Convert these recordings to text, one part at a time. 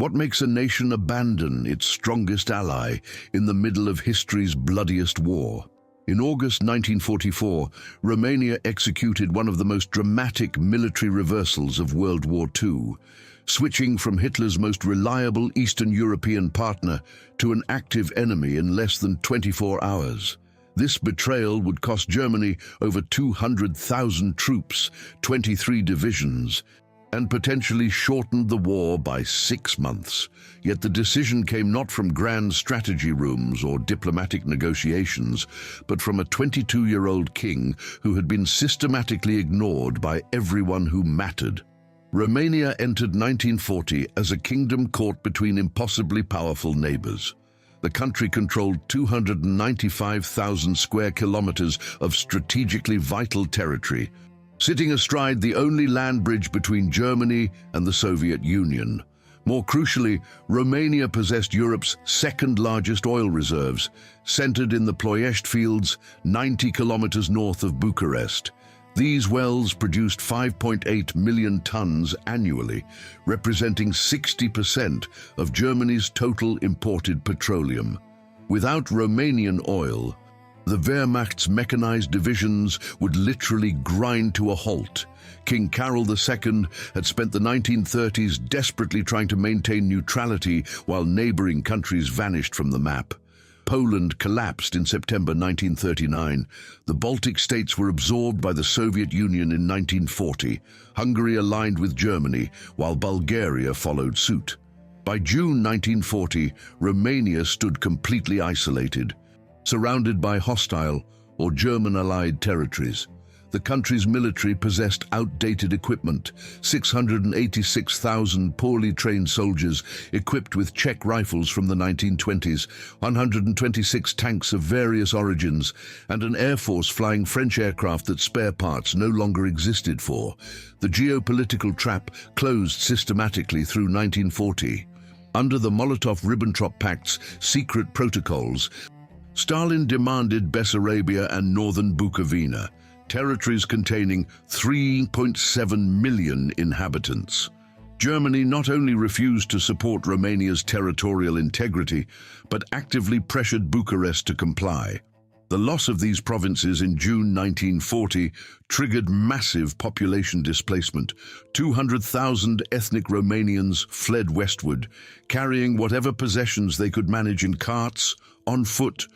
What makes a nation abandon its strongest ally in the middle of history's bloodiest war? In August 1944, Romania executed one of the most dramatic military reversals of World War II, switching from Hitler's most reliable Eastern European partner to an active enemy in less than 24 hours. This betrayal would cost Germany over 200,000 troops, 23 divisions, and potentially shortened the war by 6 months. Yet the decision came not from grand strategy rooms or diplomatic negotiations, but from a 22-year-old king who had been systematically ignored by everyone who mattered. Romania entered 1940 as a kingdom caught between impossibly powerful neighbors. The country controlled 295,000 square kilometers of strategically vital territory, sitting astride the only land bridge between Germany and the Soviet Union. More crucially, Romania possessed Europe's second-largest oil reserves, centered in the Ploiești fields 90 kilometers north of Bucharest. These wells produced 5.8 million tons annually, representing 60% of Germany's total imported petroleum. Without Romanian oil, the Wehrmacht's mechanized divisions would literally grind to a halt. King Carol II had spent the 1930s desperately trying to maintain neutrality while neighboring countries vanished from the map. Poland collapsed in September 1939. The Baltic states were absorbed by the Soviet Union in 1940. Hungary aligned with Germany, while Bulgaria followed suit. By June 1940, Romania stood completely isolated, surrounded by hostile or German-allied territories. The country's military possessed outdated equipment, 686,000 poorly trained soldiers equipped with Czech rifles from the 1920s, 126 tanks of various origins, and an air force flying French aircraft that spare parts no longer existed for. The geopolitical trap closed systematically through 1940. Under the Molotov-Ribbentrop Pact's secret protocols, Stalin demanded Bessarabia and northern Bukovina, territories containing 3.7 million inhabitants. Germany not only refused to support Romania's territorial integrity, but actively pressured Bucharest to comply. The loss of these provinces in June 1940 triggered massive population displacement. 200,000 ethnic Romanians fled westward, carrying whatever possessions they could manage in carts, on foot,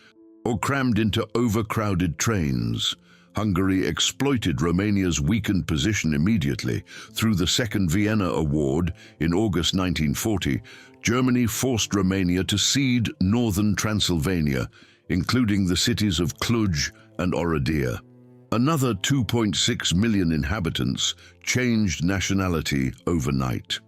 or crammed into overcrowded trains. Hungary exploited Romania's weakened position immediately. Through the Second Vienna Award in August 1940, Germany forced Romania to cede northern Transylvania, including the cities of Cluj and Oradea. Another 2.6 million inhabitants changed nationality overnight.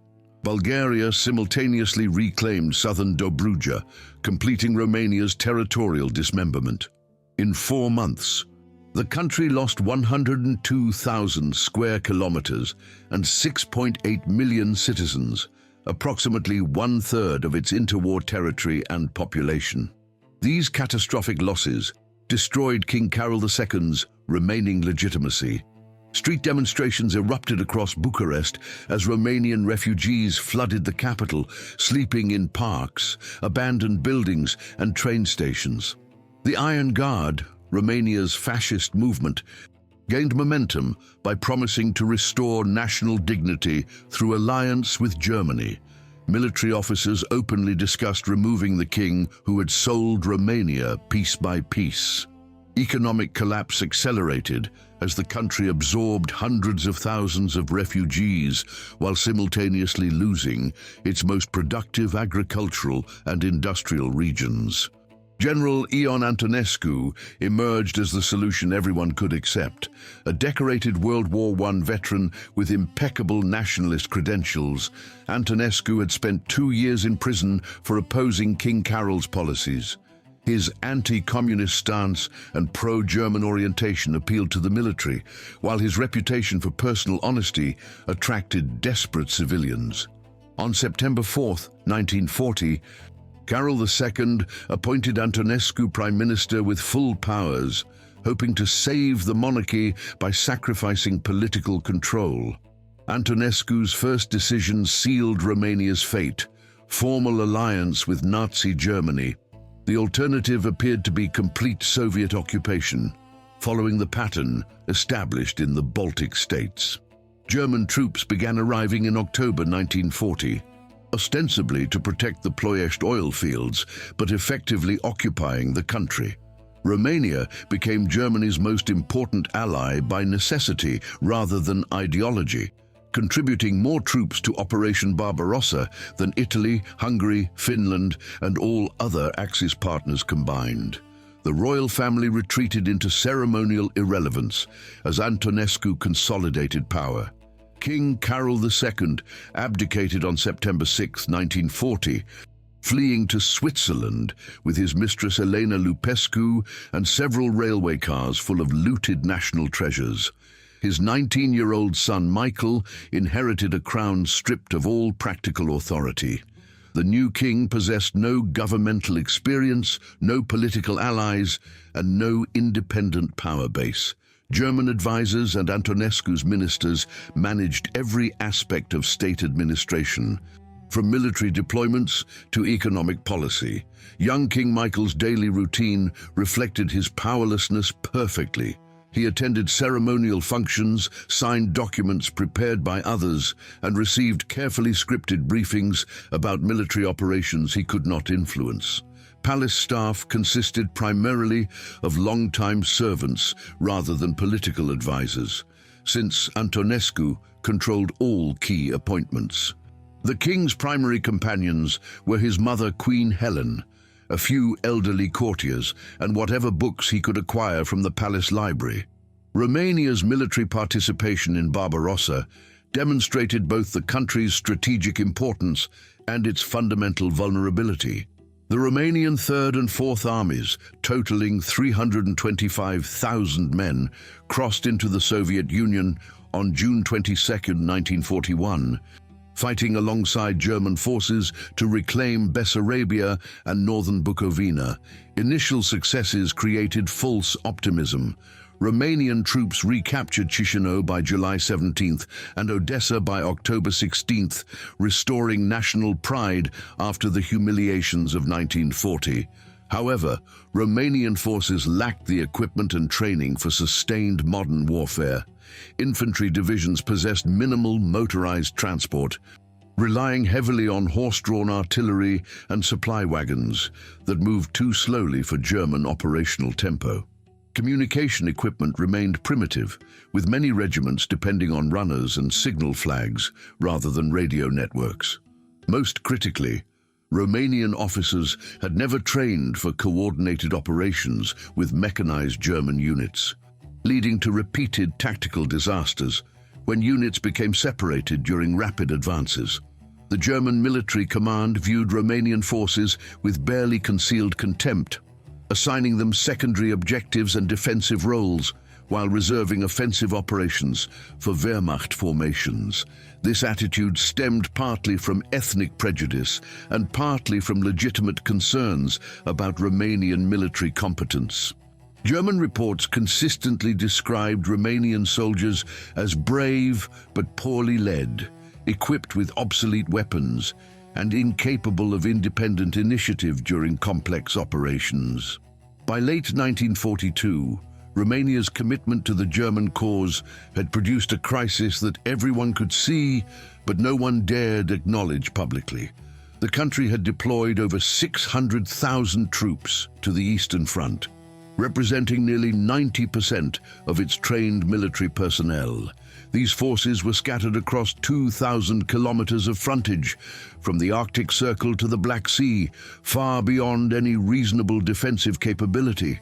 Bulgaria simultaneously reclaimed southern Dobruja, completing Romania's territorial dismemberment. In 4 months, the country lost 102,000 square kilometers and 6.8 million citizens, approximately 1/3 of its interwar territory and population. These catastrophic losses destroyed King Carol II's remaining legitimacy. Street demonstrations erupted across Bucharest as Romanian refugees flooded the capital, sleeping in parks, abandoned buildings, and train stations. The Iron Guard, Romania's fascist movement, gained momentum by promising to restore national dignity through alliance with Germany. Military officers openly discussed removing the king who had sold Romania piece by piece. Economic collapse accelerated as the country absorbed hundreds of thousands of refugees while simultaneously losing its most productive agricultural and industrial regions. General Ion Antonescu emerged as the solution everyone could accept. A decorated World War I veteran with impeccable nationalist credentials, Antonescu had spent 2 years in prison for opposing King Carol's policies. His anti-communist stance and pro-German orientation appealed to the military, while his reputation for personal honesty attracted desperate civilians. On September 4, 1940, Carol II appointed Antonescu Prime Minister with full powers, hoping to save the monarchy by sacrificing political control. Antonescu's first decision sealed Romania's fate. formal alliance with Nazi Germany. The alternative appeared to be complete Soviet occupation, following the pattern established in the Baltic states. German troops began arriving in October 1940, ostensibly to protect the Ploiești oil fields, but effectively occupying the country. Romania became Germany's most important ally by necessity rather than ideology, contributing more troops to Operation Barbarossa than Italy, Hungary, Finland, and all other Axis partners combined. The royal family retreated into ceremonial irrelevance as Antonescu consolidated power. King Carol II abdicated on September 6, 1940, fleeing to Switzerland with his mistress Elena Lupescu and several railway cars full of looted national treasures. His 19-year-old son Michael inherited a crown stripped of all practical authority. The new king possessed no governmental experience, no political allies, and no independent power base. German advisors and Antonescu's ministers managed every aspect of state administration, from military deployments to economic policy. Young King Michael's daily routine reflected his powerlessness perfectly. He attended ceremonial functions, signed documents prepared by others, and received carefully scripted briefings about military operations he could not influence. Palace staff consisted primarily of long-time servants rather than political advisors, since Antonescu controlled all key appointments. The king's primary companions were his mother, Queen Helen, a few elderly courtiers, and whatever books he could acquire from the palace library. Romania's military participation in Barbarossa demonstrated both the country's strategic importance and its fundamental vulnerability. The Romanian Third and Fourth Armies, totaling 325,000 men, crossed into the Soviet Union on June 22, 1941, fighting alongside German forces to reclaim Bessarabia and northern Bukovina. Initial successes created false optimism. Romanian troops recaptured Chișinău by July 17th and Odessa by October 16th, restoring national pride after the humiliations of 1940. However, Romanian forces lacked the equipment and training for sustained modern warfare. Infantry divisions possessed minimal motorized transport, relying heavily on horse-drawn artillery and supply wagons that moved too slowly for German operational tempo. Communication equipment remained primitive, with many regiments depending on runners and signal flags rather than radio networks. Most critically, Romanian officers had never trained for coordinated operations with mechanized German units, leading to repeated tactical disasters when units became separated during rapid advances. The German military command viewed Romanian forces with barely concealed contempt, assigning them secondary objectives and defensive roles, while reserving offensive operations for Wehrmacht formations. This attitude stemmed partly from ethnic prejudice and partly from legitimate concerns about Romanian military competence. German reports consistently described Romanian soldiers as brave but poorly led, equipped with obsolete weapons, and incapable of independent initiative during complex operations. By late 1942, Romania's commitment to the German cause had produced a crisis that everyone could see, but no one dared acknowledge publicly. The country had deployed over 600,000 troops to the Eastern Front, representing nearly 90% of its trained military personnel. These forces were scattered across 2,000 kilometers of frontage, from the Arctic Circle to the Black Sea, far beyond any reasonable defensive capability.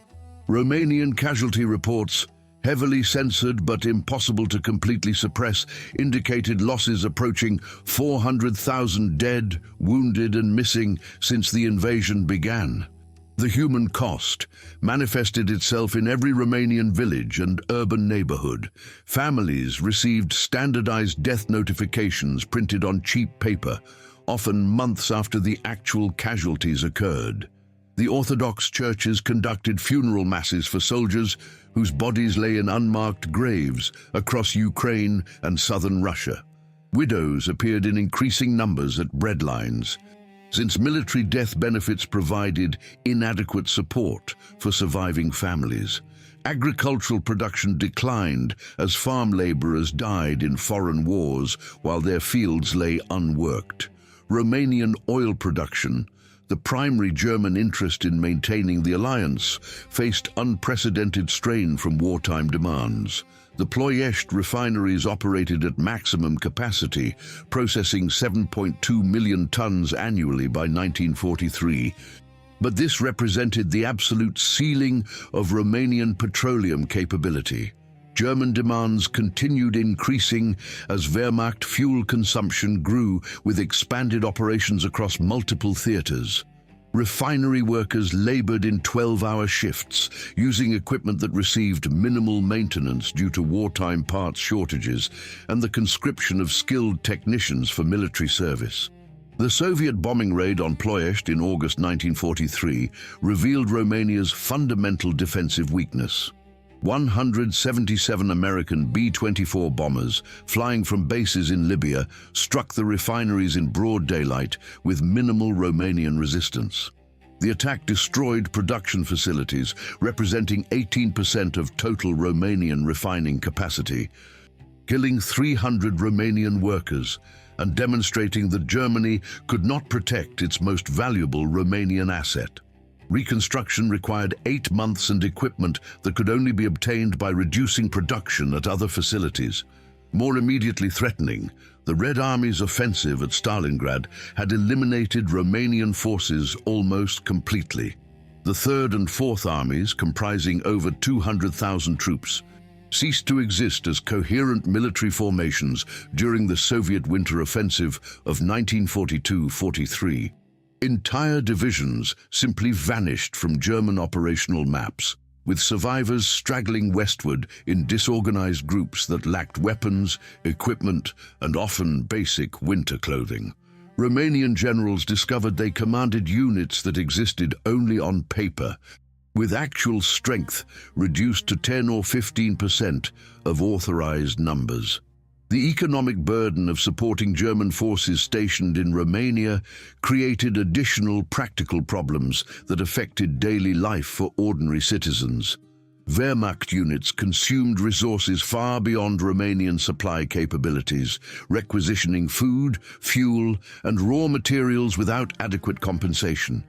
Romanian casualty reports, heavily censored but impossible to completely suppress, indicated losses approaching 400,000 dead, wounded, and missing since the invasion began. The human cost manifested itself in every Romanian village and urban neighborhood. Families received standardized death notifications printed on cheap paper, often months after the actual casualties occurred. The Orthodox churches conducted funeral masses for soldiers whose bodies lay in unmarked graves across Ukraine and southern Russia. Widows appeared in increasing numbers at breadlines. since military death benefits provided inadequate support for surviving families. Agricultural production declined as farm laborers died in foreign wars while their fields lay unworked. Romanian oil production, the primary German interest in maintaining the alliance, faced unprecedented strain from wartime demands. The Ploiești refineries operated at maximum capacity, processing 7.2 million tons annually by 1943. But this represented the absolute ceiling of Romanian petroleum capability. German demands continued increasing as Wehrmacht fuel consumption grew with expanded operations across multiple theaters. Refinery workers labored in 12-hour shifts, using equipment that received minimal maintenance due to wartime parts shortages and the conscription of skilled technicians for military service. The Soviet bombing raid on Ploiești in August 1943 revealed Romania's fundamental defensive weakness. 177 American B-24 bombers, flying from bases in Libya, struck the refineries in broad daylight with minimal Romanian resistance. The attack destroyed production facilities, representing 18% of total Romanian refining capacity, killing 300 Romanian workers and demonstrating that Germany could not protect its most valuable Romanian asset. Reconstruction required 8 months and equipment that could only be obtained by reducing production at other facilities. More immediately threatening, the Red Army's offensive at Stalingrad had eliminated Romanian forces almost completely. The Third and Fourth Armies, comprising over 200,000 troops, ceased to exist as coherent military formations during the Soviet Winter Offensive of 1942-43. Entire divisions simply vanished from German operational maps, with survivors straggling westward in disorganized groups that lacked weapons, equipment, and often basic winter clothing. Romanian generals discovered they commanded units that existed only on paper, with actual strength reduced to 10 or 15% of authorized numbers. The economic burden of supporting German forces stationed in Romania created additional practical problems that affected daily life for ordinary citizens. Wehrmacht units consumed resources far beyond Romanian supply capabilities, requisitioning food, fuel, and raw materials without adequate compensation.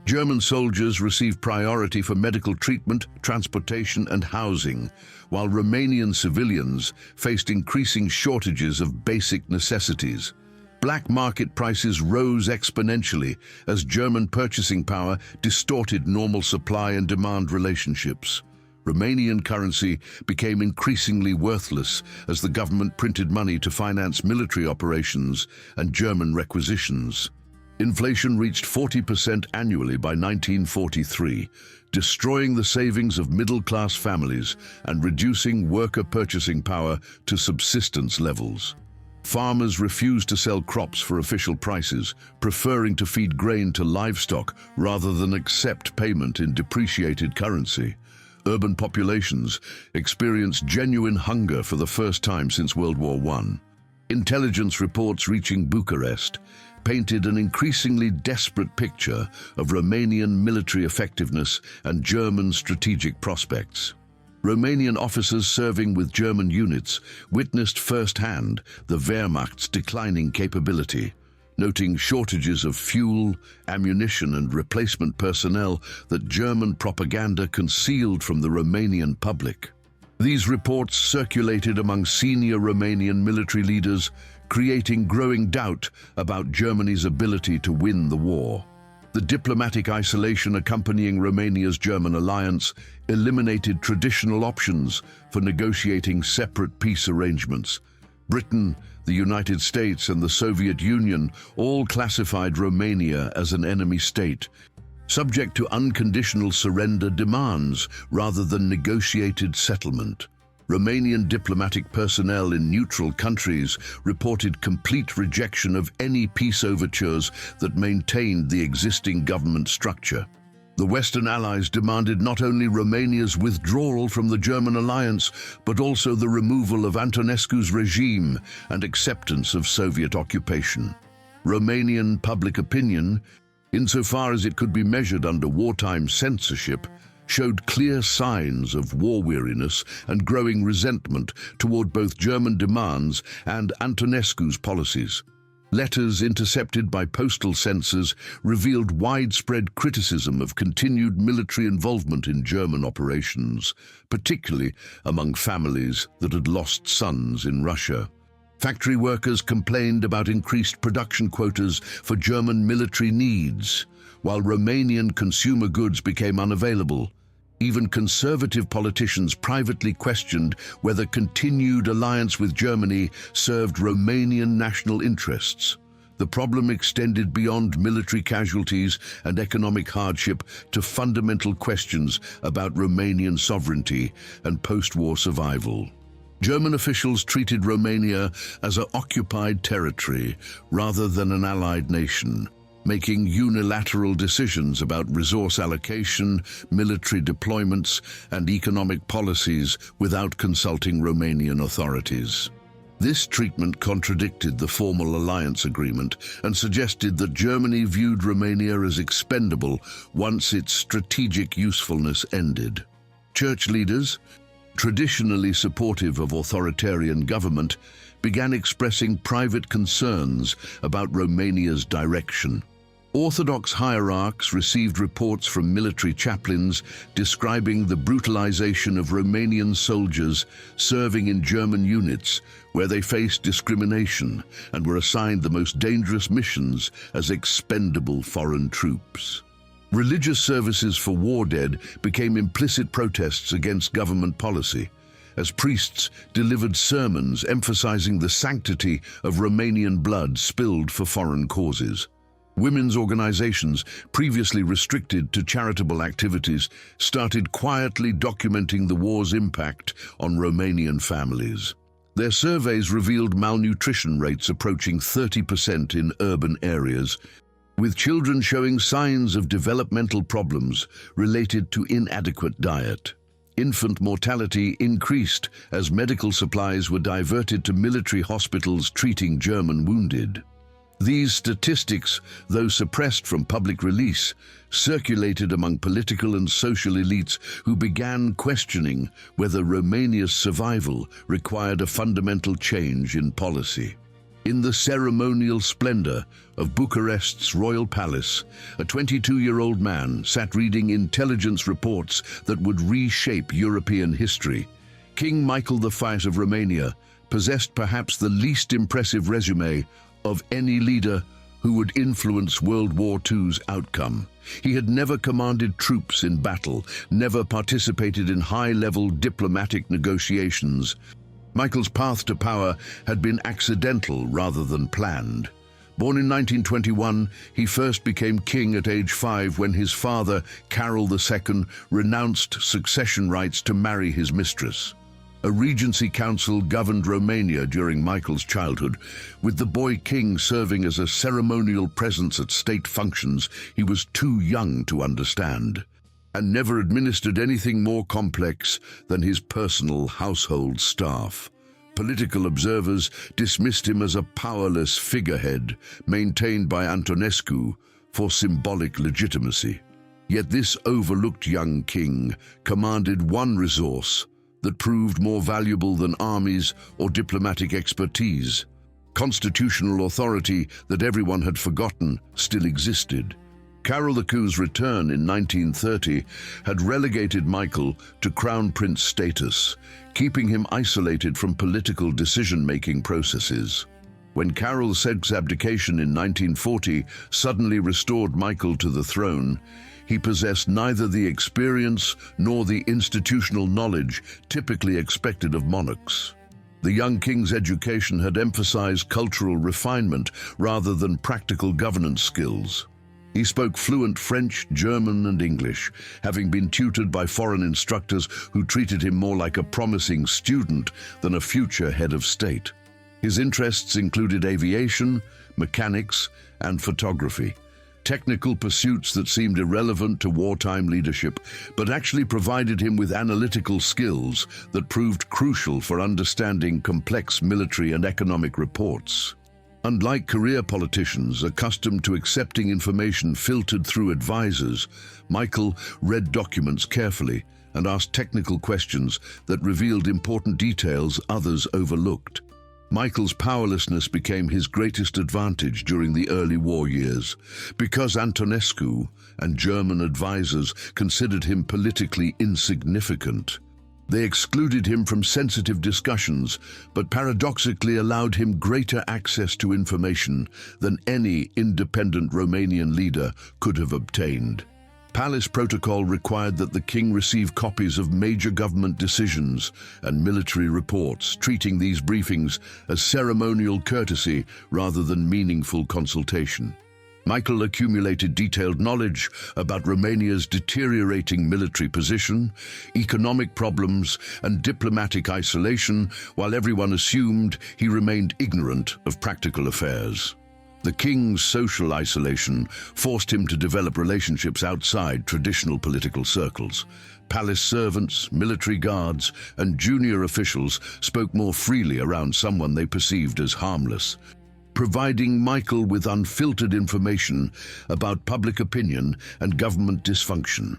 German soldiers received priority for medical treatment, transportation, and housing, while Romanian civilians faced increasing shortages of basic necessities. Black market prices rose exponentially as German purchasing power distorted normal supply and demand relationships. Romanian currency became increasingly worthless as the government printed money to finance military operations and German requisitions. Inflation reached 40% annually by 1943, destroying the savings of middle-class families and reducing worker purchasing power to subsistence levels. Farmers refused to sell crops for official prices, preferring to feed grain to livestock rather than accept payment in depreciated currency. Urban populations experienced genuine hunger for the first time since World War I. Intelligence reports reaching Bucharest painted an increasingly desperate picture of Romanian military effectiveness and German strategic prospects. Romanian officers serving with German units witnessed firsthand the Wehrmacht's declining capability, noting shortages of fuel, ammunition, and replacement personnel that German propaganda concealed from the Romanian public. These reports circulated among senior Romanian military leaders, creating growing doubt about Germany's ability to win the war. The diplomatic isolation accompanying Romania's German alliance eliminated traditional options for negotiating separate peace arrangements. Britain, the United States, and the Soviet Union all classified Romania as an enemy state, subject to unconditional surrender demands rather than negotiated settlement. Romanian diplomatic personnel in neutral countries reported complete rejection of any peace overtures that maintained the existing government structure. The Western allies demanded not only Romania's withdrawal from the German alliance, but also the removal of Antonescu's regime and acceptance of Soviet occupation. Romanian public opinion, insofar as it could be measured under wartime censorship, showed clear signs of war weariness and growing resentment toward both German demands and Antonescu's policies. Letters intercepted by postal censors revealed widespread criticism of continued military involvement in German operations, particularly among families that had lost sons in Russia. Factory workers complained about increased production quotas for German military needs, while Romanian consumer goods became unavailable. Even conservative politicians privately questioned whether continued alliance with Germany served Romanian national interests. The problem extended beyond military casualties and economic hardship to fundamental questions about Romanian sovereignty and post-war survival. German officials treated Romania as an occupied territory rather than an allied nation, making unilateral decisions about resource allocation, military deployments, and economic policies without consulting Romanian authorities. This treatment contradicted the formal alliance agreement and suggested that Germany viewed Romania as expendable once its strategic usefulness ended. Church leaders, traditionally supportive of authoritarian government, began expressing private concerns about Romania's direction. Orthodox hierarchs received reports from military chaplains describing the brutalization of Romanian soldiers serving in German units, where they faced discrimination and were assigned the most dangerous missions as expendable foreign troops. Religious services for war dead became implicit protests against government policy, as priests delivered sermons emphasizing the sanctity of Romanian blood spilled for foreign causes. Women's organizations, previously restricted to charitable activities, started quietly documenting the war's impact on Romanian families. Their surveys revealed malnutrition rates approaching 30% in urban areas, with children showing signs of developmental problems related to inadequate diet. Infant mortality increased as medical supplies were diverted to military hospitals treating German wounded. These statistics, though suppressed from public release, circulated among political and social elites who began questioning whether Romania's survival required a fundamental change in policy. In the ceremonial splendor of Bucharest's royal palace, a 22-year-old man sat reading intelligence reports that would reshape European history. King Michael V of Romania possessed perhaps the least impressive resume of any leader who would influence World War II's outcome. He had never commanded troops in battle, never participated in high-level diplomatic negotiations. Michael's path to power had been accidental rather than planned. Born in 1921, he first became king at age 5 when his father, Carol II, renounced succession rights to marry his mistress. A regency council governed Romania during Michael's childhood, with the boy king serving as a ceremonial presence at state functions he was too young to understand, and never administered anything more complex than his personal household staff. Political observers dismissed him as a powerless figurehead maintained by Antonescu for symbolic legitimacy. Yet this overlooked young king commanded one resource that proved more valuable than armies or diplomatic expertise. Constitutional authority that everyone had forgotten still existed. Carol II's return in 1930 had relegated Michael to crown prince status, keeping him isolated from political decision-making processes. When Carol II's abdication in 1940 suddenly restored Michael to the throne, he possessed neither the experience nor the institutional knowledge typically expected of monarchs. The young king's education had emphasized cultural refinement rather than practical governance skills. He spoke fluent French, German, and English, having been tutored by foreign instructors who treated him more like a promising student than a future head of state. His interests included aviation, mechanics, and photography. Technical pursuits that seemed irrelevant to wartime leadership, but actually provided him with analytical skills that proved crucial for understanding complex military and economic reports. Unlike career politicians accustomed to accepting information filtered through advisors, Michael read documents carefully and asked technical questions that revealed important details others overlooked. Michael's powerlessness became his greatest advantage during the early war years, because Antonescu and German advisors considered him politically insignificant. They excluded him from sensitive discussions, but paradoxically allowed him greater access to information than any independent Romanian leader could have obtained. Palace protocol required that the king receive copies of major government decisions and military reports, treating these briefings as ceremonial courtesy rather than meaningful consultation. Michael accumulated detailed knowledge about Romania's deteriorating military position, economic problems, and diplomatic isolation, while everyone assumed he remained ignorant of practical affairs. The king's social isolation forced him to develop relationships outside traditional political circles. Palace servants, military guards, and junior officials spoke more freely around someone they perceived as harmless, providing Michael with unfiltered information about public opinion and government dysfunction.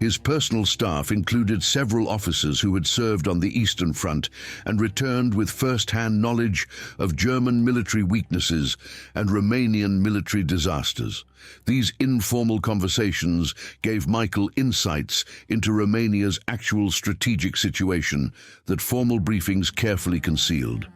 His personal staff included several officers who had served on the Eastern Front and returned with first-hand knowledge of German military weaknesses and Romanian military disasters. These informal conversations gave Michael insights into Romania's actual strategic situation that formal briefings carefully concealed.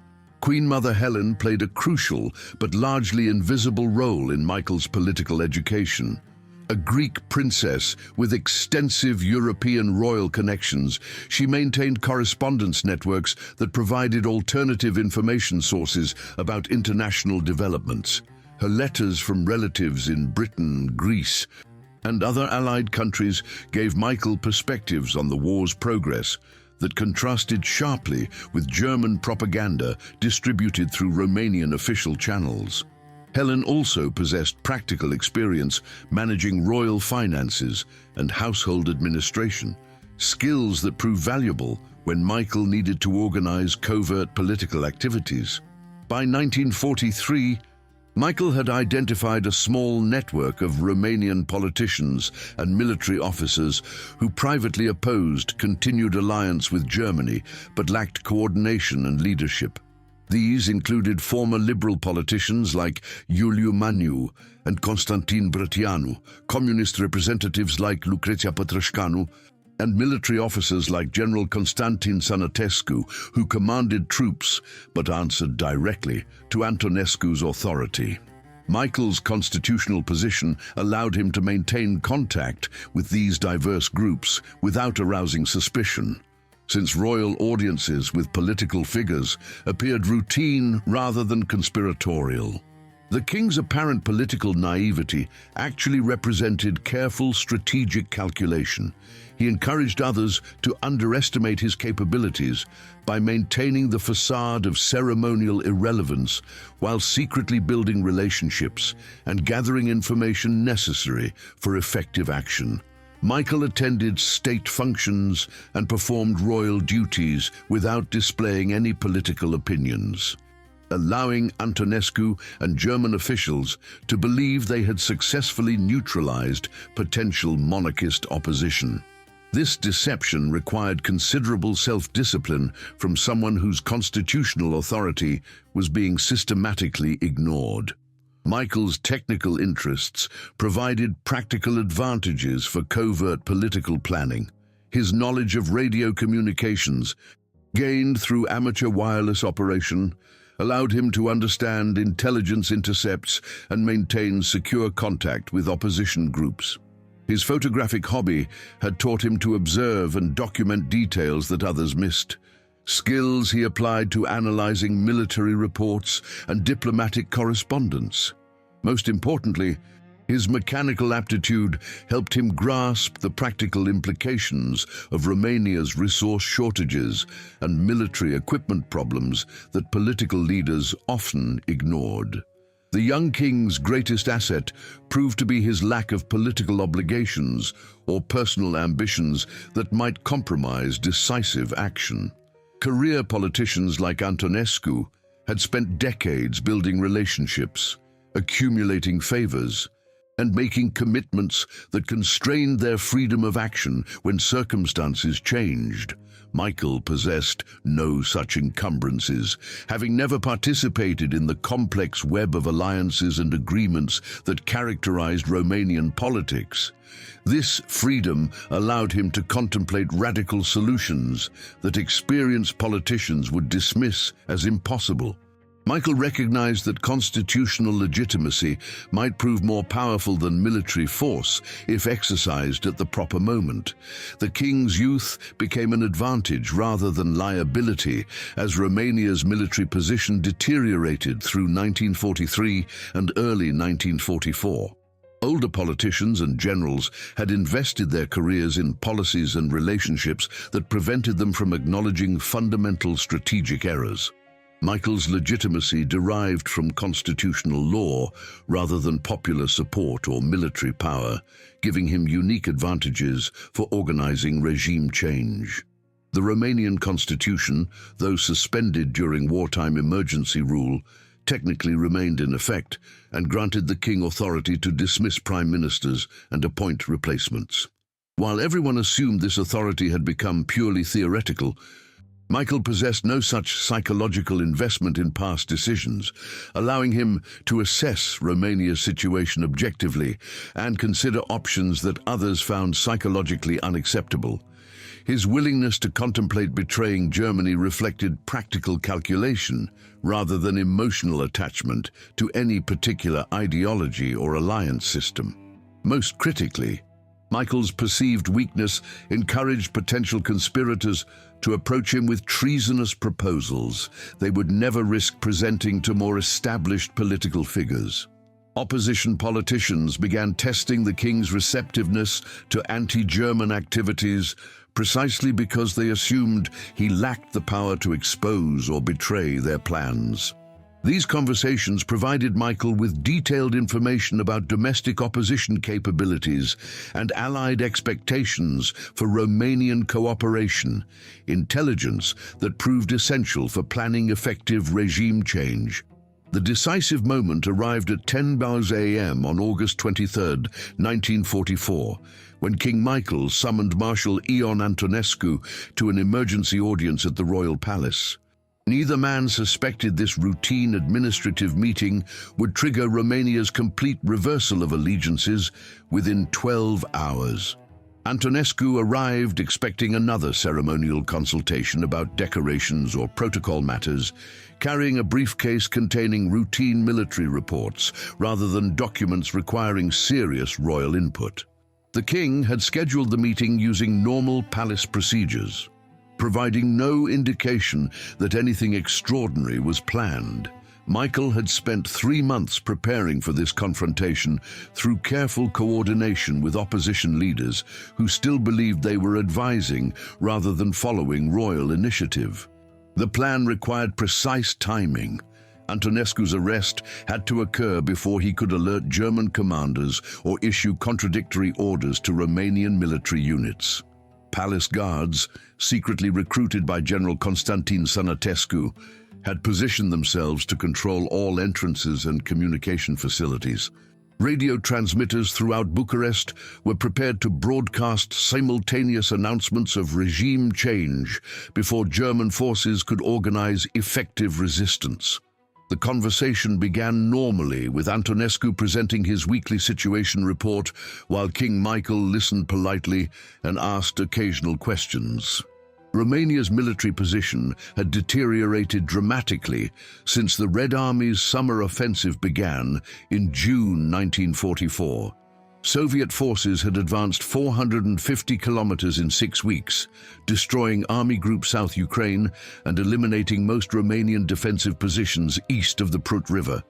Queen Mother Helen played a crucial but largely invisible role in Michael's political education. A Greek princess with extensive European royal connections, she maintained correspondence networks that provided alternative information sources about international developments. Her letters from relatives in Britain, Greece, and other allied countries gave Michael perspectives on the war's progress that contrasted sharply with German propaganda distributed through Romanian official channels. Helen also possessed practical experience managing royal finances and household administration, skills that proved valuable when Michael needed to organize covert political activities. By 1943, Michael had identified a small network of Romanian politicians and military officers who privately opposed continued alliance with Germany but lacked coordination and leadership. These included former liberal politicians like Iuliu Maniu and Constantin Brătianu, communist representatives like Lucreția Pătrășcanu, and military officers like General Constantin Sănătescu, who commanded troops but answered directly to Antonescu's authority. Michael's constitutional position allowed him to maintain contact with these diverse groups without arousing suspicion, since royal audiences with political figures appeared routine rather than conspiratorial. The king's apparent political naivety actually represented careful strategic calculation. He encouraged others to underestimate his capabilities by maintaining the facade of ceremonial irrelevance while secretly building relationships and gathering information necessary for effective action. Michael attended state functions and performed royal duties without displaying any political opinions, allowing Antonescu and German officials to believe they had successfully neutralized potential monarchist opposition. This deception required considerable self-discipline from someone whose constitutional authority was being systematically ignored. Michael's technical interests provided practical advantages for covert political planning. His knowledge of radio communications, gained through amateur wireless operation, allowed him to understand intelligence intercepts and maintain secure contact with opposition groups. His photographic hobby had taught him to observe and document details that others missed, skills he applied to analyzing military reports and diplomatic correspondence. Most importantly, his mechanical aptitude helped him grasp the practical implications of Romania's resource shortages and military equipment problems that political leaders often ignored. The young king's greatest asset proved to be his lack of political obligations or personal ambitions that might compromise decisive action. Career politicians like Antonescu had spent decades building relationships, accumulating favors, and making commitments that constrained their freedom of action when circumstances changed. Michael possessed no such encumbrances, having never participated in the complex web of alliances and agreements that characterized Romanian politics. This freedom allowed him to contemplate radical solutions that experienced politicians would dismiss as impossible. Michael recognized that constitutional legitimacy might prove more powerful than military force if exercised at the proper moment. The king's youth became an advantage rather than liability as Romania's military position deteriorated through 1943 and early 1944. Older politicians and generals had invested their careers in policies and relationships that prevented them from acknowledging fundamental strategic errors. Michael's legitimacy derived from constitutional law rather than popular support or military power, giving him unique advantages for organizing regime change. The Romanian constitution, though suspended during wartime emergency rule, technically remained in effect and granted the king authority to dismiss prime ministers and appoint replacements. While everyone assumed this authority had become purely theoretical, Michael possessed no such psychological investment in past decisions, allowing him to assess Romania's situation objectively and consider options that others found psychologically unacceptable. His willingness to contemplate betraying Germany reflected practical calculation rather than emotional attachment to any particular ideology or alliance system. Most critically, Michael's perceived weakness encouraged potential conspirators to approach him with treasonous proposals they would never risk presenting to more established political figures. Opposition politicians began testing the king's receptiveness to anti-German activities precisely because they assumed he lacked the power to expose or betray their plans. These conversations provided Michael with detailed information about domestic opposition capabilities and allied expectations for Romanian cooperation, intelligence that proved essential for planning effective regime change. The decisive moment arrived at 10 a.m. on August 23, 1944, when King Michael summoned Marshal Ion Antonescu to an emergency audience at the royal palace. Neither man suspected this routine administrative meeting would trigger Romania's complete reversal of allegiances within 12 hours. Antonescu arrived expecting another ceremonial consultation about decorations or protocol matters, carrying a briefcase containing routine military reports rather than documents requiring serious royal input. The king had scheduled the meeting using normal palace procedures, providing no indication that anything extraordinary was planned. Michael had spent 3 months preparing for this confrontation through careful coordination with opposition leaders who still believed they were advising rather than following royal initiative. The plan required precise timing. Antonescu's arrest had to occur before he could alert German commanders or issue contradictory orders to Romanian military units. Palace guards, secretly recruited by General Constantin Sănătescu, had positioned themselves to control all entrances and communication facilities. Radio transmitters throughout Bucharest were prepared to broadcast simultaneous announcements of regime change before German forces could organize effective resistance. The conversation began normally, with Antonescu presenting his weekly situation report while King Michael listened politely and asked occasional questions. Romania's military position had deteriorated dramatically since the Red Army's summer offensive began in June 1944. Soviet forces had advanced 450 kilometers in 6 weeks, destroying Army Group South Ukraine and eliminating most Romanian defensive positions east of the Prut River.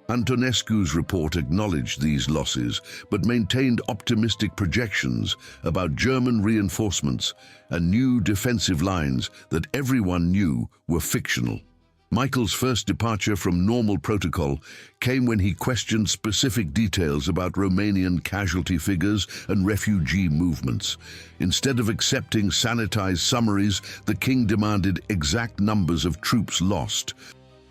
Antonescu's report acknowledged these losses, but maintained optimistic projections about German reinforcements and new defensive lines that everyone knew were fictional. Michael's first departure from normal protocol came when he questioned specific details about Romanian casualty figures and refugee movements. Instead of accepting sanitized summaries, the king demanded exact numbers of troops lost.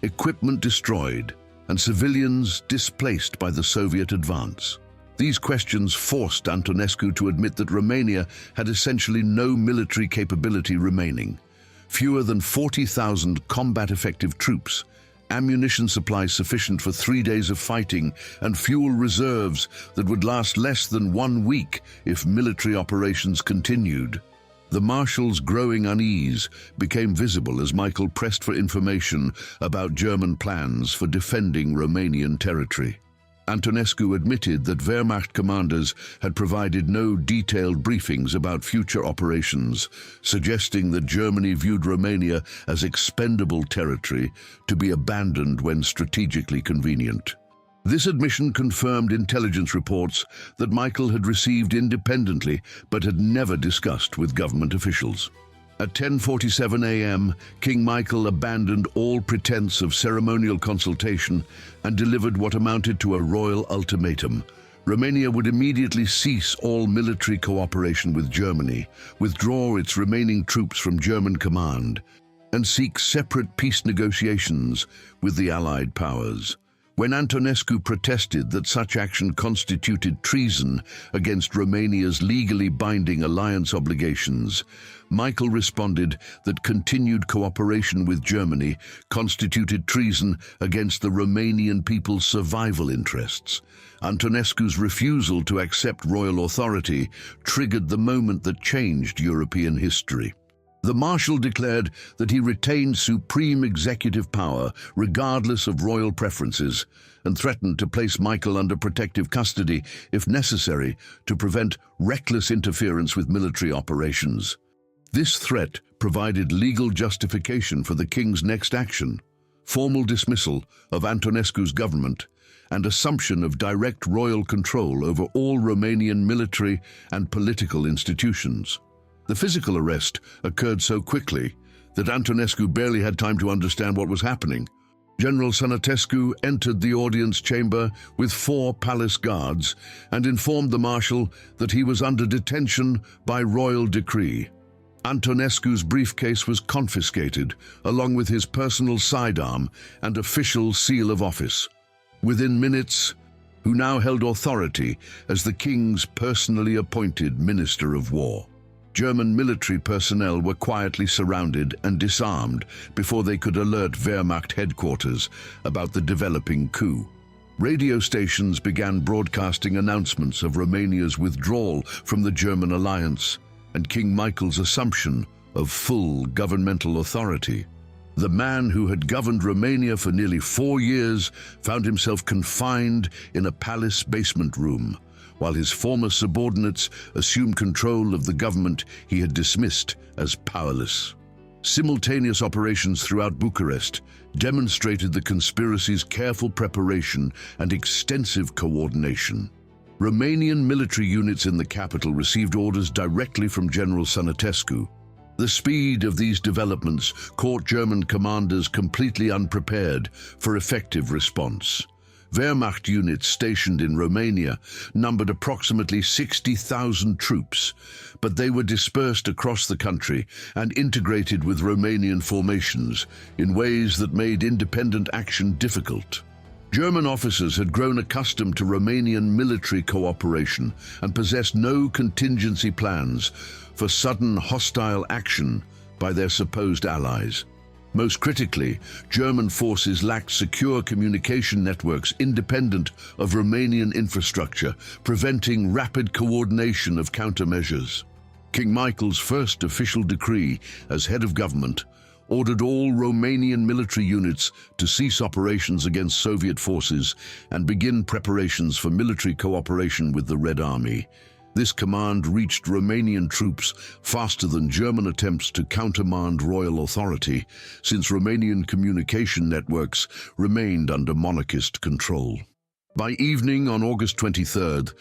equipment destroyed, and civilians displaced by the Soviet advance. These questions forced Antonescu to admit that Romania had essentially no military capability remaining. Fewer than 40,000 combat-effective troops, ammunition supplies sufficient for 3 days of fighting, and fuel reserves that would last less than 1 week if military operations continued. The Marshal's growing unease became visible as Michael pressed for information about German plans for defending Romanian territory. Antonescu admitted that Wehrmacht commanders had provided no detailed briefings about future operations, suggesting that Germany viewed Romania as expendable territory to be abandoned when strategically convenient. This admission confirmed intelligence reports that Michael had received independently but had never discussed with government officials. At 10:47 a.m., King Michael abandoned all pretense of ceremonial consultation and delivered what amounted to a royal ultimatum. Romania would immediately cease all military cooperation with Germany, withdraw its remaining troops from German command, and seek separate peace negotiations with the Allied powers. When Antonescu protested that such action constituted treason against Romania's legally binding alliance obligations, Michael responded that continued cooperation with Germany constituted treason against the Romanian people's survival interests. Antonescu's refusal to accept royal authority triggered the moment that changed European history. The Marshal declared that he retained supreme executive power regardless of royal preferences and threatened to place Michael under protective custody if necessary to prevent reckless interference with military operations. This threat provided legal justification for the king's next action: formal dismissal of Antonescu's government and assumption of direct royal control over all Romanian military and political institutions. The physical arrest occurred so quickly that Antonescu barely had time to understand what was happening. General Sănătescu entered the audience chamber with 4 palace guards and informed the Marshal that he was under detention by royal decree. Antonescu's briefcase was confiscated, along with his personal sidearm and official seal of office. Within minutes, who now held authority as the king's personally appointed Minister of War. German military personnel were quietly surrounded and disarmed before they could alert Wehrmacht headquarters about the developing coup. Radio stations began broadcasting announcements of Romania's withdrawal from the German alliance and King Michael's assumption of full governmental authority. The man who had governed Romania for nearly 4 years found himself confined in a palace basement room, while his former subordinates assumed control of the government he had dismissed as powerless. Simultaneous operations throughout Bucharest demonstrated the conspiracy's careful preparation and extensive coordination. Romanian military units in the capital received orders directly from General Sănătescu. The speed of these developments caught German commanders completely unprepared for effective response. Wehrmacht units stationed in Romania numbered approximately 60,000 troops, but they were dispersed across the country and integrated with Romanian formations in ways that made independent action difficult. German officers had grown accustomed to Romanian military cooperation and possessed no contingency plans for sudden hostile action by their supposed allies. Most critically, German forces lacked secure communication networks independent of Romanian infrastructure, preventing rapid coordination of countermeasures. King Michael's first official decree as head of government ordered all Romanian military units to cease operations against Soviet forces and begin preparations for military cooperation with the Red Army. This command reached Romanian troops faster than German attempts to countermand royal authority, since Romanian communication networks remained under monarchist control. By evening on August 23rd,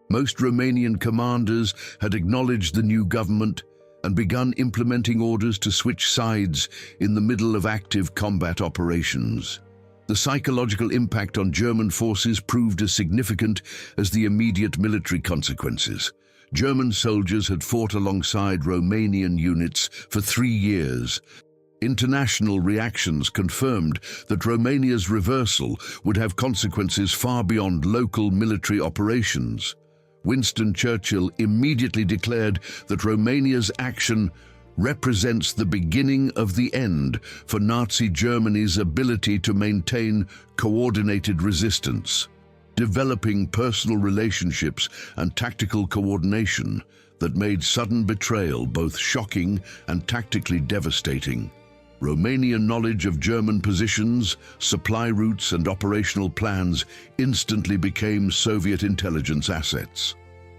most Romanian commanders had acknowledged the new government and begun implementing orders to switch sides in the middle of active combat operations. The psychological impact on German forces proved as significant as the immediate military consequences. German soldiers had fought alongside Romanian units for 3 years, International reactions confirmed that Romania's reversal would have consequences far beyond local military operations. Winston Churchill immediately declared that Romania's action represents the beginning of the end for Nazi Germany's ability to maintain coordinated resistance, developing personal relationships and tactical coordination that made sudden betrayal both shocking and tactically devastating. Romanian knowledge of German positions, supply routes, and operational plans instantly became Soviet intelligence assets.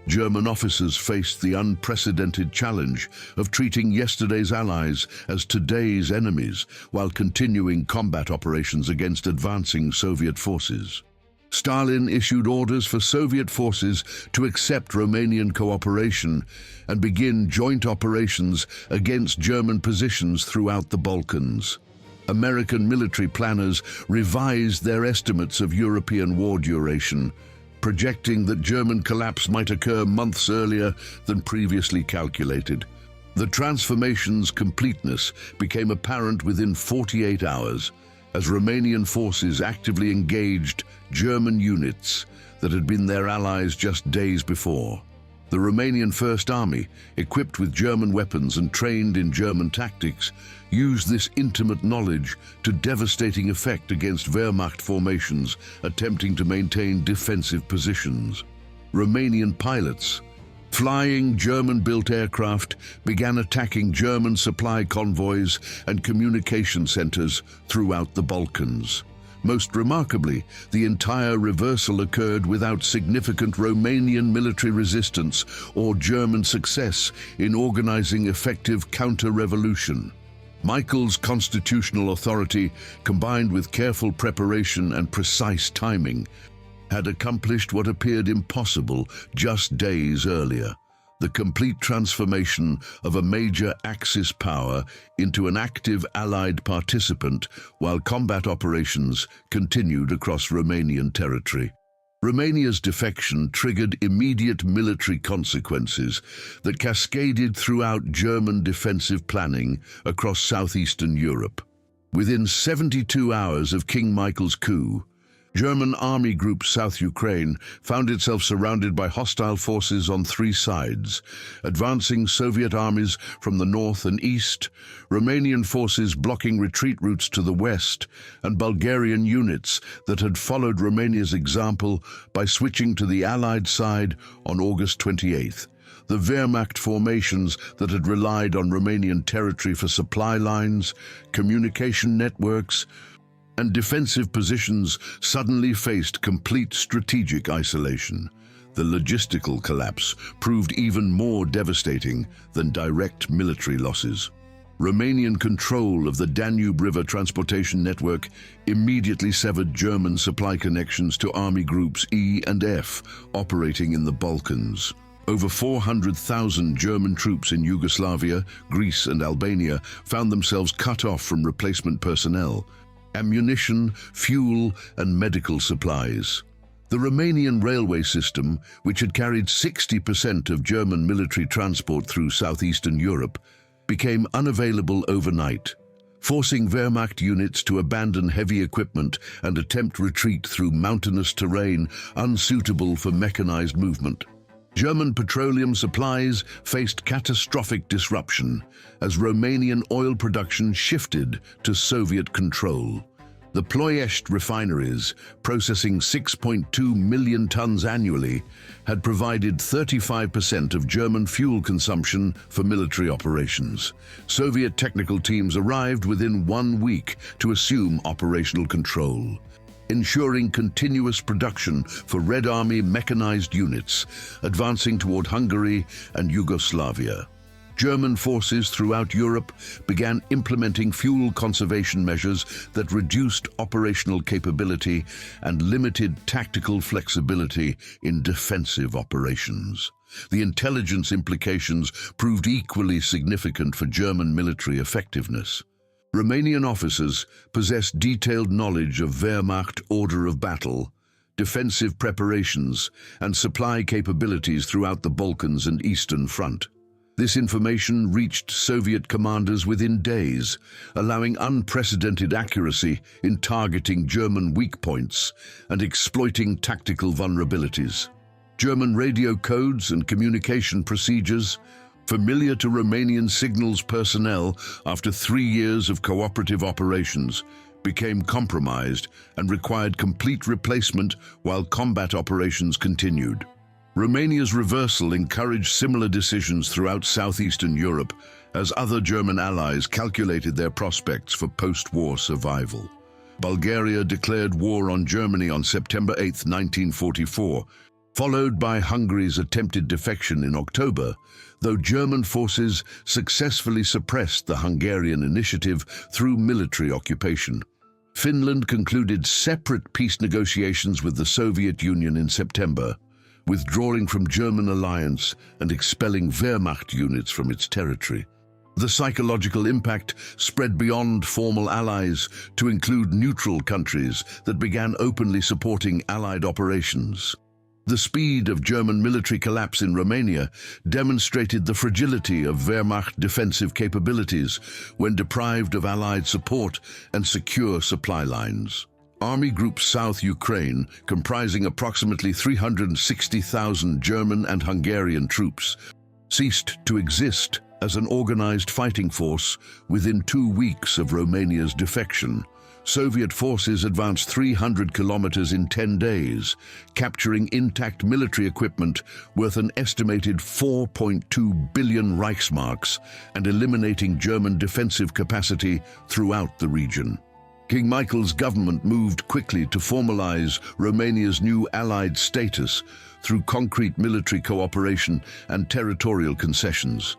German officers faced the unprecedented challenge of treating yesterday's allies as today's enemies while continuing combat operations against advancing Soviet forces. Stalin issued orders for Soviet forces to accept Romanian cooperation and begin joint operations against German positions throughout the Balkans. American military planners revised their estimates of European war duration, projecting that German collapse might occur months earlier than previously calculated. The transformation's completeness became apparent within 48 hours, as Romanian forces actively engaged German units that had been their allies just days before. The Romanian First Army, equipped with German weapons and trained in German tactics, used this intimate knowledge to devastating effect against Wehrmacht formations attempting to maintain defensive positions. Romanian pilots, flying German-built aircraft, began attacking German supply convoys and communication centers throughout the Balkans. Most remarkably, the entire reversal occurred without significant Romanian military resistance or German success in organizing effective counter-revolution. Michael's constitutional authority, combined with careful preparation and precise timing, had accomplished what appeared impossible just days earlier: the complete transformation of a major Axis power into an active Allied participant while combat operations continued across Romanian territory. Romania's defection triggered immediate military consequences that cascaded throughout German defensive planning across southeastern Europe. Within 72 hours of King Michael's coup, German Army Group South Ukraine found itself surrounded by hostile forces on three sides: advancing Soviet armies from the north and east, Romanian forces blocking retreat routes to the west, and Bulgarian units that had followed Romania's example by switching to the Allied side on August 28th. The Wehrmacht formations that had relied on Romanian territory for supply lines, communication networks, and defensive positions suddenly faced complete strategic isolation. The logistical collapse proved even more devastating than direct military losses. Romanian control of the Danube River transportation network immediately severed German supply connections to army groups E and F operating in the Balkans. Over 400,000 German troops in Yugoslavia, Greece, and Albania found themselves cut off from replacement personnel, ammunition, fuel, and medical supplies. The Romanian railway system, which had carried 60% of German military transport through southeastern Europe, became unavailable overnight, forcing Wehrmacht units to abandon heavy equipment and attempt retreat through mountainous terrain unsuitable for mechanized movement. German petroleum supplies faced catastrophic disruption as Romanian oil production shifted to Soviet control. The Ploiești refineries, processing 6.2 million tons annually, had provided 35% of German fuel consumption for military operations. Soviet technical teams arrived within 1 week to assume operational control, ensuring continuous production for Red Army mechanized units advancing toward Hungary and Yugoslavia. German forces throughout Europe began implementing fuel conservation measures that reduced operational capability and limited tactical flexibility in defensive operations. The intelligence implications proved equally significant for German military effectiveness. Romanian officers possessed detailed knowledge of Wehrmacht order of battle, defensive preparations, and supply capabilities throughout the Balkans and Eastern Front. This information reached Soviet commanders within days, allowing unprecedented accuracy in targeting German weak points and exploiting tactical vulnerabilities. German radio codes and communication procedures, familiar to Romanian signals personnel after 3 years of cooperative operations, became compromised and required complete replacement while combat operations continued. Romania's reversal encouraged similar decisions throughout southeastern Europe as other German allies calculated their prospects for post-war survival. Bulgaria declared war on Germany on September 8, 1944, followed by Hungary's attempted defection in October, though German forces successfully suppressed the Hungarian initiative through military occupation. Finland concluded separate peace negotiations with the Soviet Union in September, withdrawing from German alliance and expelling Wehrmacht units from its territory. The psychological impact spread beyond formal allies to include neutral countries that began openly supporting Allied operations. The speed of German military collapse in Romania demonstrated the fragility of Wehrmacht defensive capabilities when deprived of Allied support and secure supply lines. Army Group South Ukraine, comprising approximately 360,000 German and Hungarian troops, ceased to exist as an organized fighting force within 2 weeks of Romania's defection. Soviet forces advanced 300 kilometers in 10 days, capturing intact military equipment worth an estimated 4.2 billion Reichsmarks and eliminating German defensive capacity throughout the region. King Michael's government moved quickly to formalize Romania's new Allied status through concrete military cooperation and territorial concessions.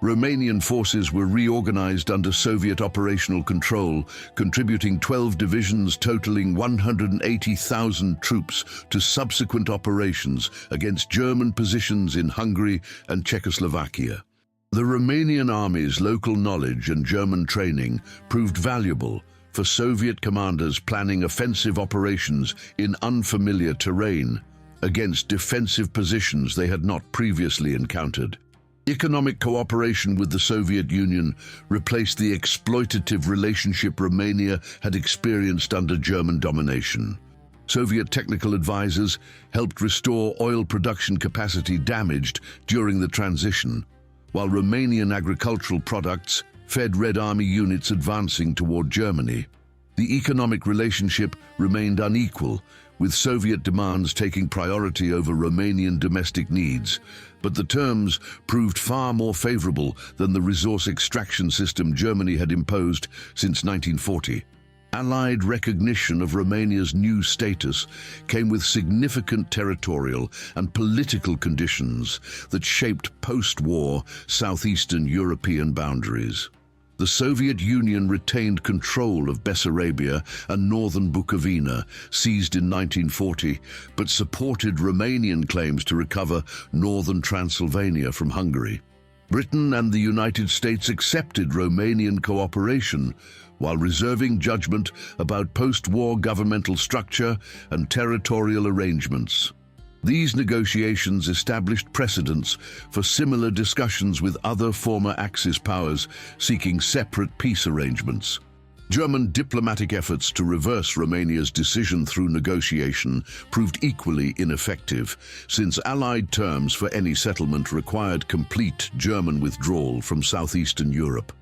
Romanian forces were reorganized under Soviet operational control, contributing 12 divisions totaling 180,000 troops to subsequent operations against German positions in Hungary and Czechoslovakia. The Romanian army's local knowledge and German training proved valuable for Soviet commanders planning offensive operations in unfamiliar terrain against defensive positions they had not previously encountered. Economic cooperation with the Soviet Union replaced the exploitative relationship Romania had experienced under German domination. Soviet technical advisors helped restore oil production capacity damaged during the transition, while Romanian agricultural products fed Red Army units advancing toward Germany. The economic relationship remained unequal, with Soviet demands taking priority over Romanian domestic needs, but the terms proved far more favorable than the resource extraction system Germany had imposed since 1940. Allied recognition of Romania's new status came with significant territorial and political conditions that shaped post-war southeastern European boundaries. The Soviet Union retained control of Bessarabia and northern Bukovina, seized in 1940, but supported Romanian claims to recover northern Transylvania from Hungary. Britain and the United States accepted Romanian cooperation, while reserving judgment about post-war governmental structure and territorial arrangements. These negotiations established precedents for similar discussions with other former Axis powers seeking separate peace arrangements. German diplomatic efforts to reverse Romania's decision through negotiation proved equally ineffective, since Allied terms for any settlement required complete German withdrawal from southeastern Europe.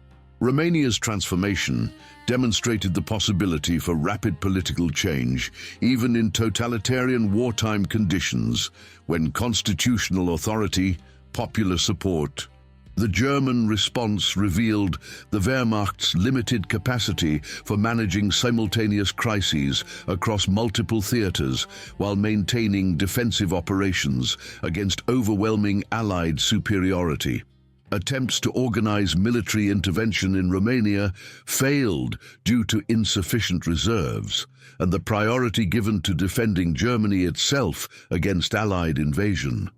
Romania's transformation demonstrated the possibility for rapid political change, even in totalitarian wartime conditions, when constitutional authority, popular support. The German response revealed the Wehrmacht's limited capacity for managing simultaneous crises across multiple theaters while maintaining defensive operations against overwhelming Allied superiority. Attempts to organize military intervention in Romania failed due to insufficient reserves, and the priority given to defending Germany itself against Allied invasion.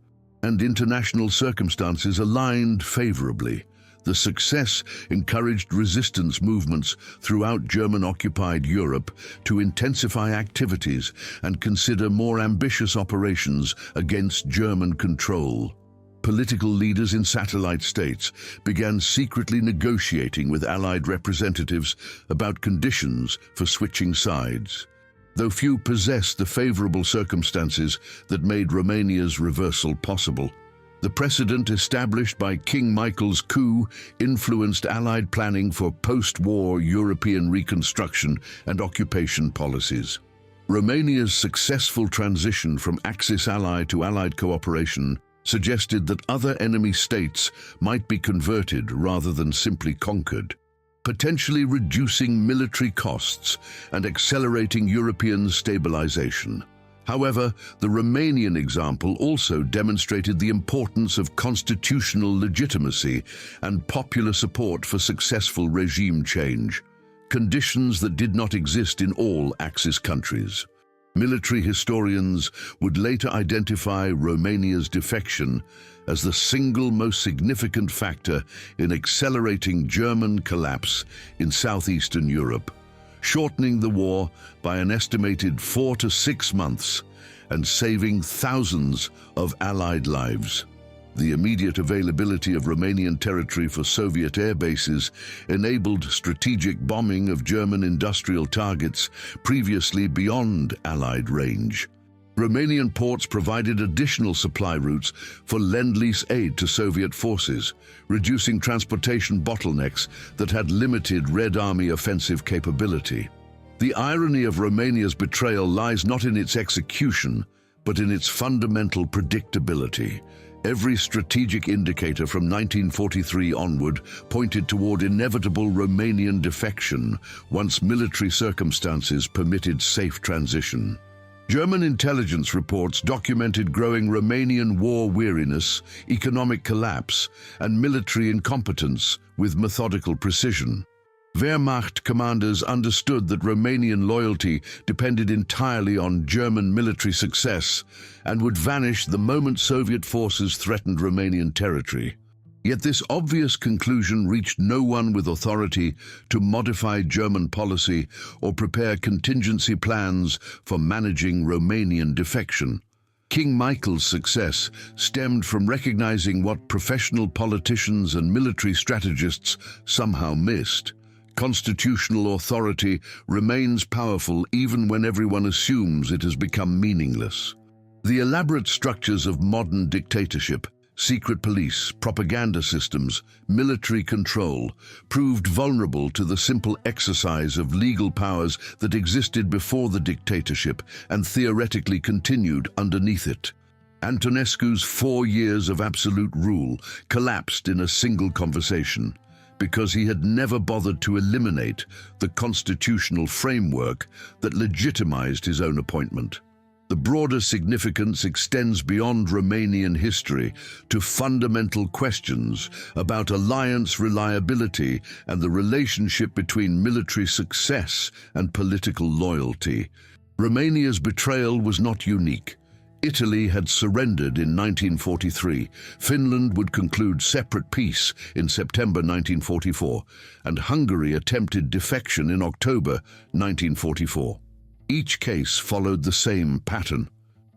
And international circumstances aligned favorably. The success encouraged resistance movements throughout German-occupied Europe to intensify activities and consider more ambitious operations against German control. political leaders in satellite states began secretly negotiating with Allied representatives about conditions for switching sides. Though few possessed the favorable circumstances that made Romania's reversal possible, the precedent established by King Michael's coup influenced Allied planning for post-war European reconstruction and occupation policies. Romania's successful transition from Axis ally to Allied cooperation suggested that other enemy states might be converted rather than simply conquered, potentially reducing military costs and accelerating European stabilization. However, the Romanian example also demonstrated the importance of constitutional legitimacy and popular support for successful regime change, conditions that did not exist in all Axis countries. Military historians would later identify Romania's defection as the single most significant factor in accelerating German collapse in southeastern Europe, shortening the war by an estimated 4 to 6 months and saving thousands of Allied lives. The immediate availability of Romanian territory for Soviet air bases enabled strategic bombing of German industrial targets previously beyond Allied range. Romanian ports provided additional supply routes for Lend-Lease aid to Soviet forces, reducing transportation bottlenecks that had limited Red Army offensive capability. The irony of Romania's betrayal lies not in its execution, but in its fundamental predictability. Every strategic indicator from 1943 onward pointed toward inevitable Romanian defection once military circumstances permitted safe transition. German intelligence reports documented growing Romanian war weariness, economic collapse, and military incompetence with methodical precision. Wehrmacht commanders understood that Romanian loyalty depended entirely on German military success and would vanish the moment Soviet forces threatened Romanian territory. Yet this obvious conclusion reached no one with authority to modify German policy or prepare contingency plans for managing Romanian defection. King Michael's success stemmed from recognizing what professional politicians and military strategists somehow missed. Constitutional authority remains powerful even when everyone assumes it has become meaningless. The elaborate structures of modern dictatorship, secret police, propaganda systems, military control, proved vulnerable to the simple exercise of legal powers that existed before the dictatorship and theoretically continued underneath it. Antonescu's 4 years of absolute rule collapsed in a single conversation, because he had never bothered to eliminate the constitutional framework that legitimized his own appointment. The broader significance extends beyond Romanian history to fundamental questions about alliance reliability and the relationship between military success and political loyalty. Romania's betrayal was not unique. Italy had surrendered in 1943, Finland would conclude separate peace in September 1944, and Hungary attempted defection in October 1944. Each case followed the same pattern.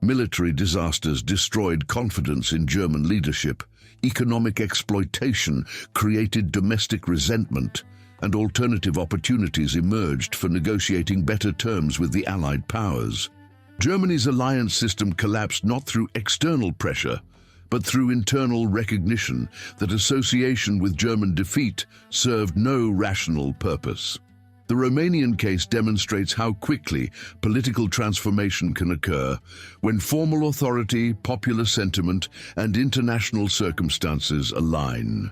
Military disasters destroyed confidence in German leadership, economic exploitation created domestic resentment, and alternative opportunities emerged for negotiating better terms with the Allied powers. Germany's alliance system collapsed not through external pressure, but through internal recognition that association with German defeat served no rational purpose. The Romanian case demonstrates how quickly political transformation can occur when formal authority, popular sentiment, and international circumstances align.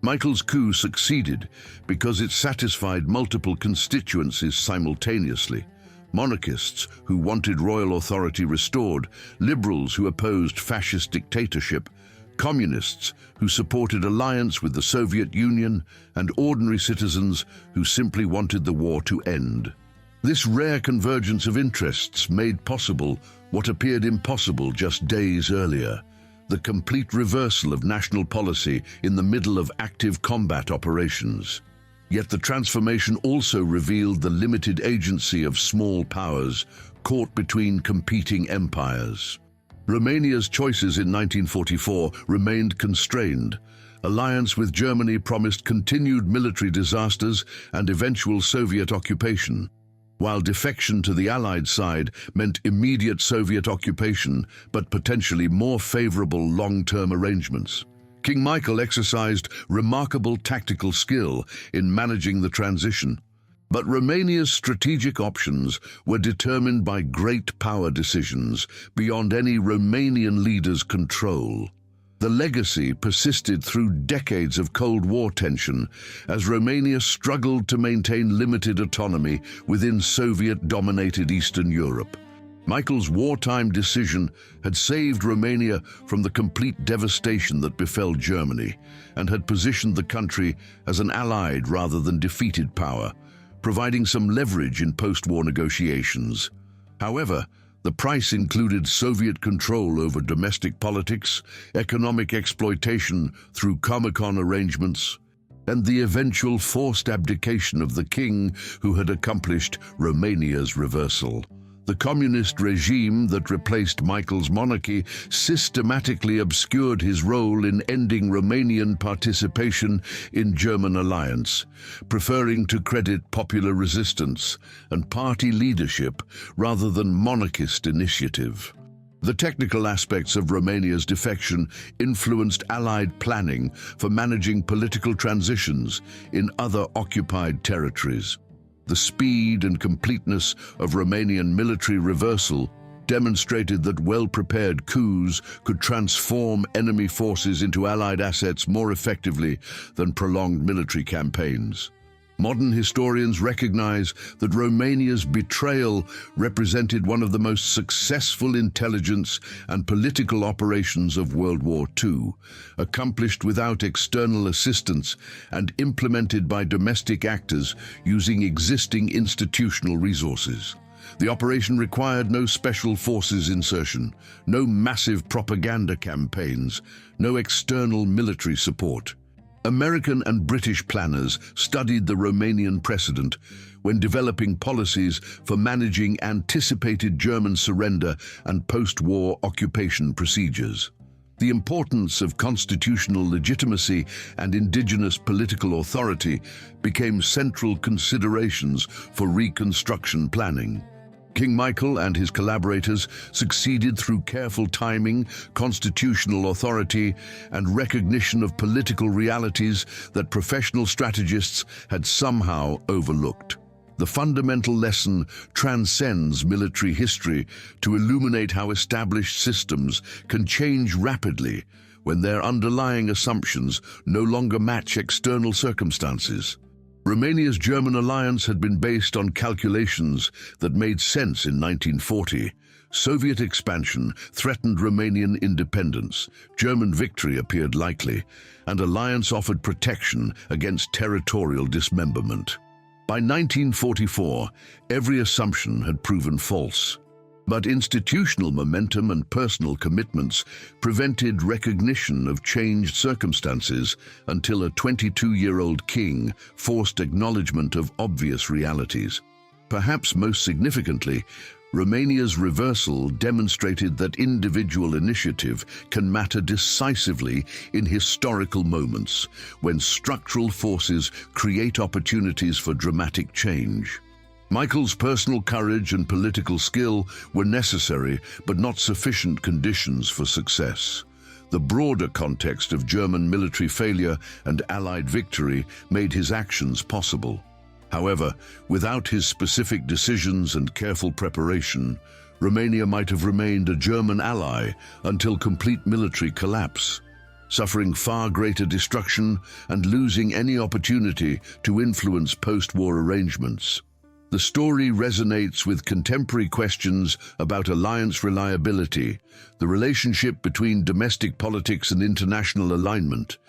Michael's coup succeeded because it satisfied multiple constituencies simultaneously. Monarchists who wanted royal authority restored, liberals who opposed fascist dictatorship, communists who supported alliance with the Soviet Union, and ordinary citizens who simply wanted the war to end. This rare convergence of interests made possible what appeared impossible just days earlier: the complete reversal of national policy in the middle of active combat operations. Yet the transformation also revealed the limited agency of small powers caught between competing empires. Romania's choices in 1944 remained constrained. Alliance with Germany promised continued military disasters and eventual Soviet occupation, while defection to the Allied side meant immediate Soviet occupation but potentially more favorable long-term arrangements. King Michael exercised remarkable tactical skill in managing the transition, but Romania's strategic options were determined by great power decisions beyond any Romanian leader's control. The legacy persisted through decades of Cold War tension as Romania struggled to maintain limited autonomy within Soviet-dominated Eastern Europe. Michael's wartime decision had saved Romania from the complete devastation that befell Germany and had positioned the country as an allied rather than defeated power, providing some leverage in post-war negotiations. However, the price included Soviet control over domestic politics, economic exploitation through Comecon arrangements, and the eventual forced abdication of the king who had accomplished Romania's reversal. The communist regime that replaced Michael's monarchy systematically obscured his role in ending Romanian participation in German alliance, preferring to credit popular resistance and party leadership rather than monarchist initiative. The technical aspects of Romania's defection influenced Allied planning for managing political transitions in other occupied territories. The speed and completeness of Romanian military reversal demonstrated that well-prepared coups could transform enemy forces into Allied assets more effectively than prolonged military campaigns. Modern historians recognize that Romania's betrayal represented one of the most successful intelligence and political operations of World War II, accomplished without external assistance and implemented by domestic actors using existing institutional resources. The operation required no special forces insertion, no massive propaganda campaigns, no external military support. American and British planners studied the Romanian precedent when developing policies for managing anticipated German surrender and post-war occupation procedures. The importance of constitutional legitimacy and indigenous political authority became central considerations for reconstruction planning. King Michael and his collaborators succeeded through careful timing, constitutional authority, and recognition of political realities that professional strategists had somehow overlooked. The fundamental lesson transcends military history to illuminate how established systems can change rapidly when their underlying assumptions no longer match external circumstances. Romania's German alliance had been based on calculations that made sense in 1940. Soviet expansion threatened Romanian independence, German victory appeared likely, and alliance offered protection against territorial dismemberment. By 1944, every assumption had proven false. But institutional momentum and personal commitments prevented recognition of changed circumstances until a 22-year-old king forced acknowledgement of obvious realities. Perhaps most significantly, Romania's reversal demonstrated that individual initiative can matter decisively in historical moments when structural forces create opportunities for dramatic change. Michael's personal courage and political skill were necessary but not sufficient conditions for success. The broader context of German military failure and Allied victory made his actions possible. However, without his specific decisions and careful preparation, Romania might have remained a German ally until complete military collapse, suffering far greater destruction and losing any opportunity to influence post-war arrangements. The story resonates with contemporary questions about alliance reliability, the relationship between domestic politics and international alignment,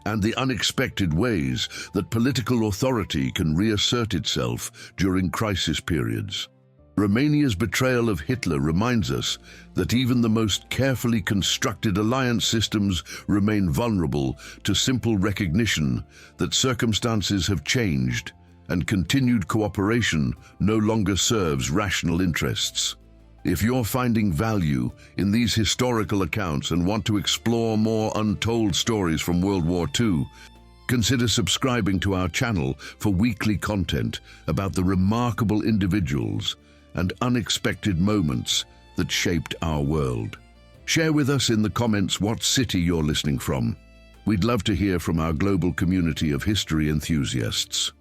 and the unexpected ways that political authority can reassert itself during crisis periods. Romania's betrayal of Hitler reminds us that even the most carefully constructed alliance systems remain vulnerable to simple recognition that circumstances have changed and continued cooperation no longer serves rational interests. If you're finding value in these historical accounts and want to explore more untold stories from World War II, consider subscribing to our channel for weekly content about the remarkable individuals and unexpected moments that shaped our world. Share with us in the comments what city you're listening from. We'd love to hear from our global community of history enthusiasts.